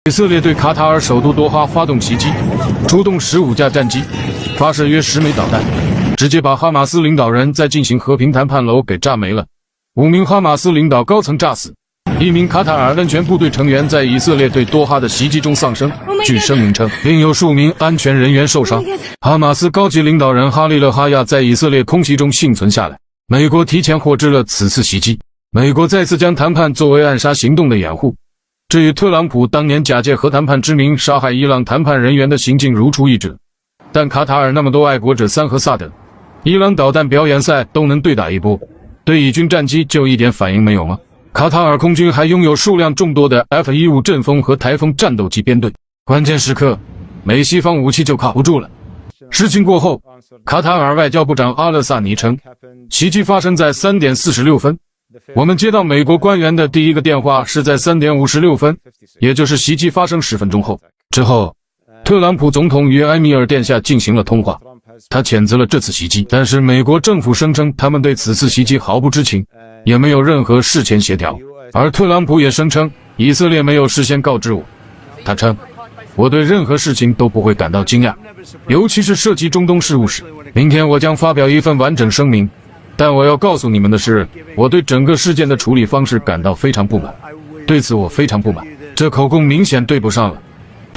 以色列对卡塔尔首都多哈发动袭击，出动15架战机，发射约10枚导弹，直接把哈马斯领导人在进行和平谈判楼给炸没了，5名哈马斯领导高层炸死，1名卡塔尔安全部队成员在以色列对多哈的袭击中丧生，据声明称，并有数名安全人员受伤。哈马斯高级领导人哈利勒哈亚在以色列空袭中幸存下来。美国提前获知了此次袭击，美国再次将谈判作为暗杀行动的掩护。至于特朗普当年假借和谈判之名杀害伊朗谈判人员的行径如出一辙，但卡塔尔那么多爱国者3和萨德，伊朗导弹表演赛都能对打一波，对以军战机就一点反应没有吗？卡塔尔空军还拥有数量众多的 F-15阵风和台风战斗机编队，关键时刻美西方武器就靠不住了。事情过后，卡塔尔外交部长阿勒萨尼称，袭击发生在3点46分，我们接到美国官员的第一个电话是在3点56分，也就是袭击发生10分钟后。之后，特朗普总统与埃米尔殿下进行了通话，他谴责了这次袭击，但是美国政府声称他们对此次袭击毫不知情，也没有任何事前协调，而特朗普也声称以色列没有事先告知我。他称，我对任何事情都不会感到惊讶，尤其是涉及中东事务时。明天我将发表一份完整声明，但我要告诉你们的是，我对整个事件的处理方式感到非常不满，对此我非常不满，这口供明显对不上了。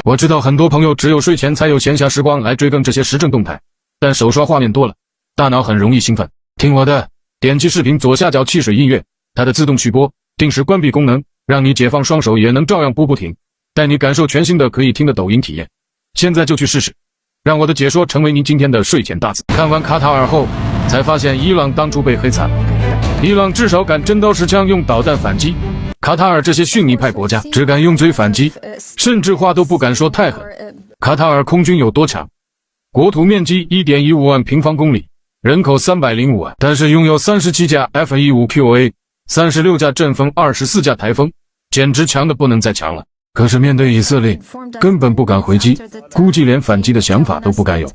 我知道很多朋友只有睡前才有闲暇时光来追更这些时政动态，但手刷画面多了，大脑很容易兴奋。听我的，点击视频左下角汽水音乐，它的自动续播、定时关闭功能，让你解放双手也能照样播不停，带你感受全新的可以听的抖音体验。现在就去试试，让我的解说成为您今天的睡前大字。看完卡塔尔后，才发现伊朗当初被黑惨，伊朗至少敢真刀实枪用导弹反击，卡塔尔这些逊尼派国家只敢用嘴反击，甚至话都不敢说太狠。卡塔尔空军有多强？国土面积 1.15 万平方公里，人口305万，但是拥有37架 F-15QA、36架阵风、24架台风，简直强的不能再强了。可是面对以色列，根本不敢回击，估计连反击的想法都不敢有。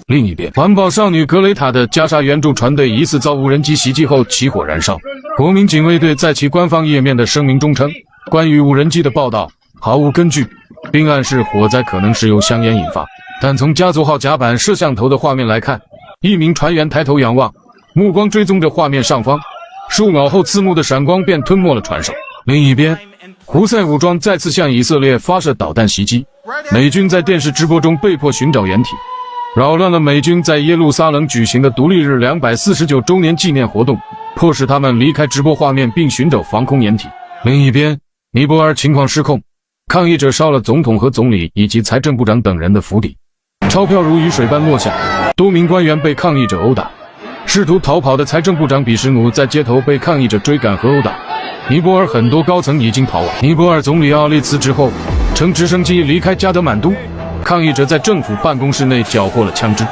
另一边，环保少女格雷塔的加沙援助船队疑似遭无人机袭击后起火燃烧。国民警卫队在其官方页面的声明中称，关于无人机的报道毫无根据，并暗示火灾可能是由香烟引发。但从家族号甲板摄像头的画面来看，一名船员抬头仰望，目光追踪着画面上方，数秒后刺目的闪光便吞没了船首。另一边，胡塞武装再次向以色列发射导弹袭击，美军在电视直播中被迫寻找掩体，扰乱了美军在耶路撒冷举行的独立日249周年纪念活动，迫使他们离开直播画面并寻找防空掩体。另一边，尼泊尔情况失控，抗议者烧了总统和总理以及财政部长等人的府邸，钞票如雨水般落下，多名官员被抗议者殴打，试图逃跑的财政部长比什努在街头被抗议者追赶和殴打。尼泊尔很多高层已经逃亡。尼泊尔总理奥利辞职后，乘直升机离开加德满都，抗议者在政府办公室内缴获了枪支。